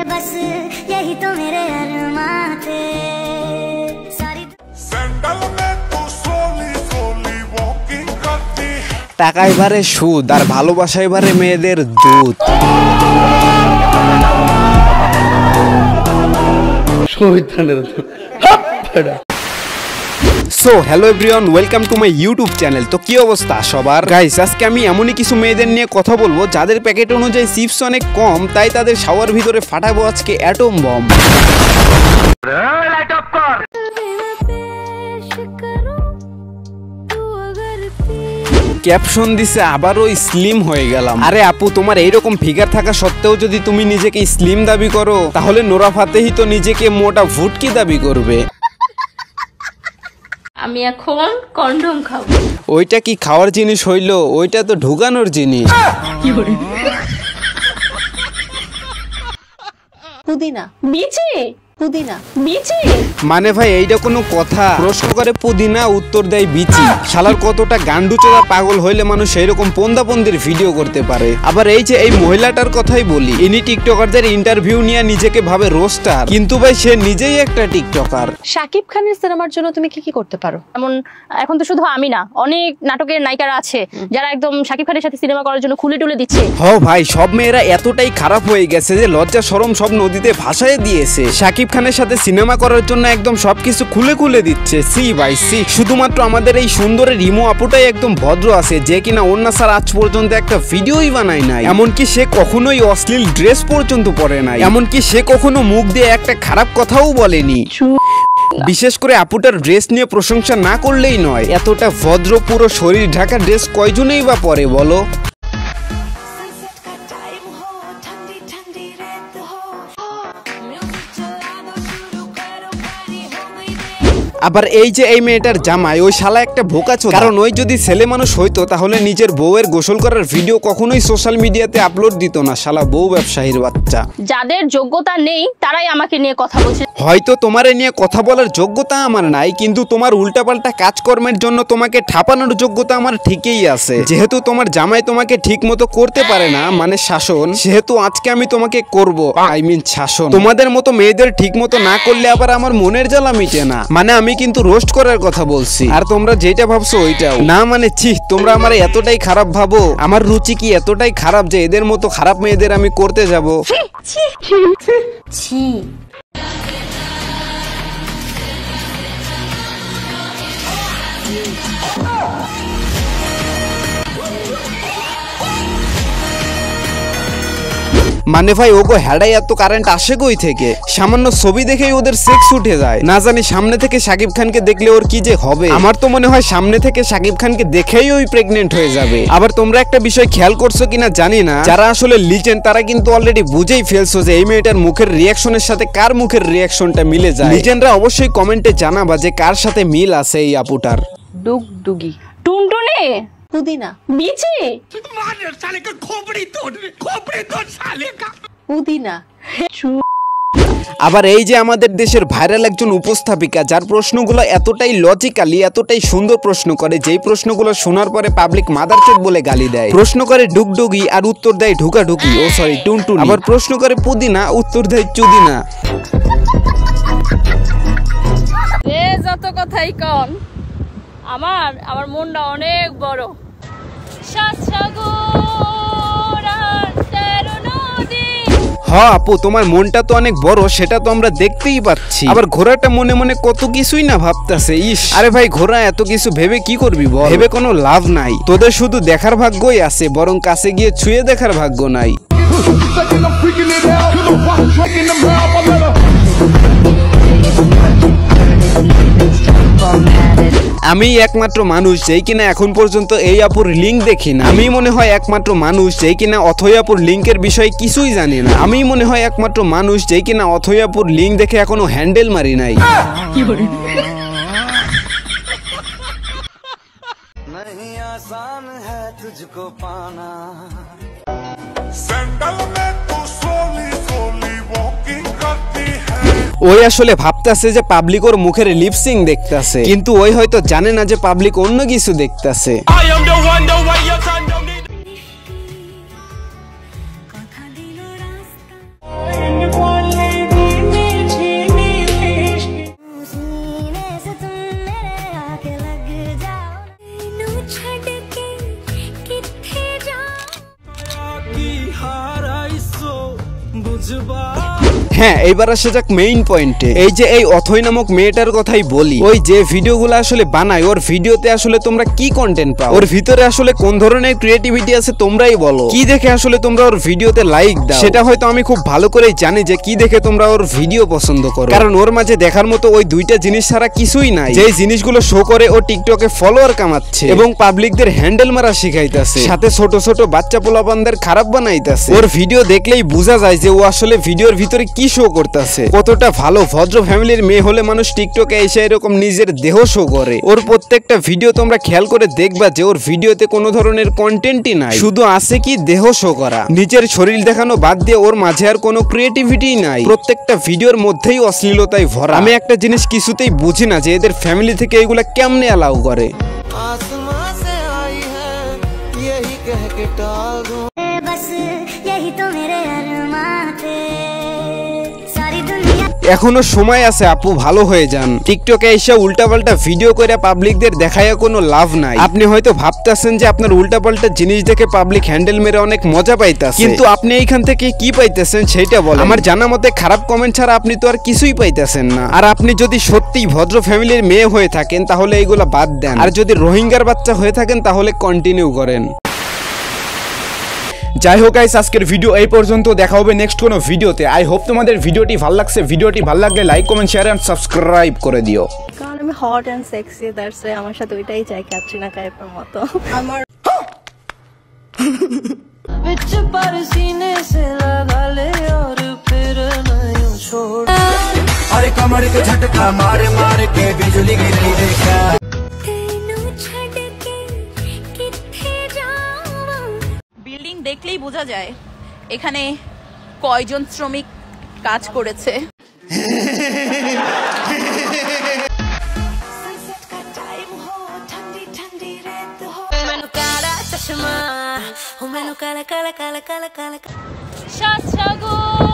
बस यही तो मेरे अरमां थे सारी सैंडल में तू सोली सोली वॉकिंग करती টাকা এবারে সুদ আর ভালোবাসা এবারে মেয়েদের দুধ so hello everyone welcome to my YouTube channel. তো কি অবস্থা সবার গাইস, আজকে আমি এমনই কিছু মেয়েদের নিয়ে কথা বলবো যাদের প্যাকেট অনুযায়ী চিপস অনেক কম, তাই তাদের শাওয়ার ভিতরে ফাটাবো আজকে অ্যাটম বম। ক্যাপশন দিছে আবারও স্লিম হয়ে গেলাম। আরে আপু, তোমার এইরকম ফিগার থাকা সত্ত্বেও যদি তুমি নিজেকে স্লিম দাবি করো, তাহলে নোরা ফাতেহি তো নিজেকে মোটা ভুটকি দাবি করবে। আমি এখন কন্ডম খাবো। ওইটা কি খাওয়ার জিনিস হইলো? ওইটা তো ঢুকানোর জিনিস। পুদিনা বিচি, পুদিনা বিচি মানে ভাই এইটা কোনো কথা? প্রশ্ন করে পুদিনা, উত্তর দেয় বিচি। শালার কতটা গান্ডুচোদা পাগল হইলে মানুষ এইরকম পন্দাপন্দির ভিডিও করতে পারে। আবার এই যে এই মহিলাটার কথাই বলি, ইনি টিকটকারদের ইন্টারভিউ নিয়ে নিজেকে ভাবে রোস্টার, কিন্তু ভাই সে নিজেই একটা টিকটকার। শাকিব খানের সিনেমার জন্য তুমি কি কি করতে পারো? এমন এখন তো শুধু আমি না, অনেক নাটকের নায়িকারা আছে যারা একদম শাকিব খানের সাথে সিনেমা করার জন্য খুলে টুলে দিচ্ছে। হ ভাই, সব মেয়েরা এতটাই খারাপ হয়ে গেছে যে লজ্জা শরম সব নদীতে ভাসায় দিয়েছে। শাকিব খানের সাথে সিনেমা করার জন্য একদম সবকিছু খুলে খুলে দিচ্ছে। সি ভাই সি। শুধুমাত্র আমাদের এই সুন্দরের রিমো আপুটাই একদম ভদ্র আছে, যে কিনা অন্য স্যার আজ পর্যন্ত একটা ভিডিওই বানায় নাই। এমনকি সে কখনোই অশ্লীল ড্রেস পর্যন্ত পরে নাই। এমনকি সে কখনো মুখ দিয়ে একটা খারাপ কথাও বলেনি। বিশেষ করে আপুটার ড্রেস নিয়ে প্রশংসা না করলেই নয়, এতটা ভদ্র পুরো শরীর ঢাকা ড্রেস কয়জনেই বা পরে বলো? আবার এই যে এই মেয়েটার জামাই, ওই শালা একটা বোকাচোদা। কারণ ওই যদি ছেলে মানুষ হইতো তাহলে নিজের বউয়ের গোসল করার ভিডিও কখনোই সোশ্যাল মিডিয়াতে আপলোড দিত না। শালা বউ ব্যবসায়ীর বাচ্চা। যাদের যোগ্যতা নেই তারাই আমাকে নিয়ে কথা বলছে। হয়তো তোমারে নিয়ে কথা বলার যোগ্যতা আমার নাই, কিন্তু তোমার উল্টাপাল্টা কাজকর্মের জন্য তোমাকে ঠাপানোর যোগ্যতা আমার ঠিকই আছে। যেহেতু তোমার জামাই তোমাকে ঠিক মতো করতে পারে না, মানে শাসন, সেহেতু আজকে আমি তোমাকে করব, আই মিন শাসন। তোমাদের মতো মেয়েদের ঠিক মতো না করলে আবার আমার মনের জ্বালা মিটে না। মানে আমি কিন্তু রোস্ট করার কথা বলছি, আর তোমরা যেটা ভাবছো ওইটাও না। মানে ছি, তোমরা আমার এতটাই খারাপ ভাবো? আমার রুচি কি এতটাই খারাপ যে এদের মতো খারাপ মেয়েদের আমি করতে যাব? ছি। মানে ভাই ওগো হেডাই এত কারেন্ট আসে কই থেকে? সামান্য ছবি দেখেই ওদের সেক্স উঠে যায়। না জানি সামনে থেকে শাকিব খানকে দেখলে ওর কি যে হবে। আমার তো মনে হয় সামনে থেকে শাকিব খানকে দেখেই ওই প্রেগনেন্ট হয়ে যাবে। আবার তোমরা একটা বিষয় খেয়াল করছো কিনা জানি না, যারা আসলে লিজেন্ড তারা কিন্তু অলরেডি বুঝেই ফেলছো যে এই মেয়েটার মুখের রিয়াকশনের সাথে কার মুখের রিয়াকশনটা মিলে যায়। লিজেন্ডরা অবশ্যই কমেন্টে জানাবা যে কার সাথে মিল আছে এই আপুটার। ডুগডুগি, টুনটুনি, পুদিনা বিচি, পুদিনা। আবার এই যে আমাদের দেশের ভাইরাল একজন উপস্থাপিকা, যার প্রশ্নগুলো এতটাই লজিক্যালি, এতটাই সুন্দর প্রশ্ন করে, যেই প্রশ্নগুলো শোনার পরে পাবলিক মাদারচোদ বলে গালি দেয়। প্রশ্ন করে ডুগডুগি আর উত্তর দেয় ঢুকাঢুকি, ও সরি টুনটুনি। আবার প্রশ্ন করে পুদিনা, উত্তর দেয় চুদিনা। যত কথাই কন, আমার মনটা অনেক বড়। হ্যাঁ আপু, তোমার মনটা তো অনেক বড়, সেটা তো আমরা দেখতেই পাচ্ছি। আবার ঘোড়াটা মনে মনে কত কিছুই না ভাবতেছে। ইস, আরে ভাই ঘোড়া এত কিছু ভেবে কি করবি বল? ভেবে কোনো লাভ নাই। তোদের শুধু দেখার ভাগ্যই আছে, বরং কাছে গিয়ে ছুঁয়ে দেখার ভাগ্য নাই। আমি একমাত্র মানুষ যেই কিনা এখন পর্যন্ত এই আপুর লিঙ্ক দেখি না। আমি মনে হয় একমাত্র মানুষ যেই কিনা অথই আপুর লিঙ্কের বিষয়ে কিছুই জানি না। আমি মনে হয় একমাত্র মানুষ যেই কিনা অথই আপুর লিঙ্ক দেখে এখনো হ্যান্ডেল মারি নাই। ওই আসলে ভাবতেছে যে পাবলিক ওর মুখের লিপসিং দেখতেছে, কিন্তু ওই হয়তো জানে না যে পাবলিক অন্য কিছু দেখতেছে। কথা দিল রাস্তা হ্যাঁ, এইবার আসা যাক মেইন পয়েন্টে। এই যে এই অথৈ নামক মেয়েটার কথাই বলি, ওই যে ভিডিওগুলো আসলে বানায়, ওর ভিডিওতে আসলে তোমরা কি কন্টেন্ট পাও, ওর ভিতরে আসলে কোন ধরনের ক্রিয়েটিভিটি আছে তোমরাই বলো। কি দেখে আসলে তোমরা ওর ভিডিওতে লাইক দাও, সেটা হয়তো আমি খুব ভালো করেই জানি যে কি দেখে তোমরা ওর ভিডিও পছন্দ করো। কারণ ওর মাঝে দেখার মতো ওই দুইটা জিনিস ছাড়া কিছুই নাই। যে জিনিসগুলো শো করে ও টিকটকে ফলোয়ার কামাচ্ছে এবং পাবলিকদের হ্যান্ডেল মারা শিখাইতেছে, সাথে ছোট ছোট বাচ্চা পোলাপানদের খারাপ বানাইতেছে। ওর ভিডিও দেখলেই বোঝা যায় যে ও আসলে ভিডিওর ভিতরে কি শো করতেছে। কতটা ভালো ভদ্র ফ্যামিলির মেয়ে হলে মানুষ টিকটকে এসে এরকম নিজের দেহ শো করে। ওর প্রত্যেকটা ভিডিও তোমরা খেয়াল করে দেখবা যে ওর ভিডিওতে কোনো ধরনের কন্টেন্টই নাই, শুধু আছে কি দেহ শো করা। নিজের শরীর দেখানো বাদ দিয়ে ওর মাঝে আর কোনো ক্রিয়েটিভিটি নাই। প্রত্যেকটা ভিডিওর মধ্যেই অশ্লীলতায় ভরা। আমি একটা জিনিস কিছুতেই বুঝি না যে এদের ফ্যামিলি থেকে এগুলা কেমনে অ্যালাউ করে। এখনো সময় আছে আপু, ভালো হয়ে যান। টিকটকে এসে উল্টাপাল্টা ভিডিও করে পাবলিকদের দেখায় কোনো লাভ নাই। আপনি হয়তো ভাবতেছেন যে আপনার উল্টাপাল্টা জিনিস দেখে পাবলিক হ্যান্ডেল মেরে অনেক মজা পাইতেছে, কিন্তু আপনি এইখান থেকে কি পাইতেছেন সেটা বলেন। আমার জানা মতে খারাপ কমেন্ট ছাড়া আপনি তো আর কিছুই পাইতেছেন না। আর আপনি যদি সত্যিই ভদ্র ফ্যামিলির মেয়ে হয়ে থাকেন তাহলে এইগুলা বাদ দেন, আর যদি রোহিঙ্গার বাচ্চা হয়ে থাকেন তাহলে কন্টিনিউ করেন। যাই হোক গাইস, আজকের ভিডিও এই পর্যন্ত। দেখা হবে নেক্সট কোনো ভিডিওতে। আই হোপ তোমাদের ভিডিওটি ভালো লাগছে। ভিডিওটি ভালো লাগলে like comment share and subscribe করে দিও। কারণ আমি hot and sexy, that's why আমার সাথে ওইটাই চাই, ক্যাটরিনা কাইফের মতো। আমার विच पर सीने से लगा ले और फिर नहीं छोड़। अरे कमर के झटका मारे मारे के बिजली गिरी देखा। বিল্ডিং দেখলেই বোঝা যায় এখানে কয়জন শ্রমিক কাজ করেছে। সাত সাগর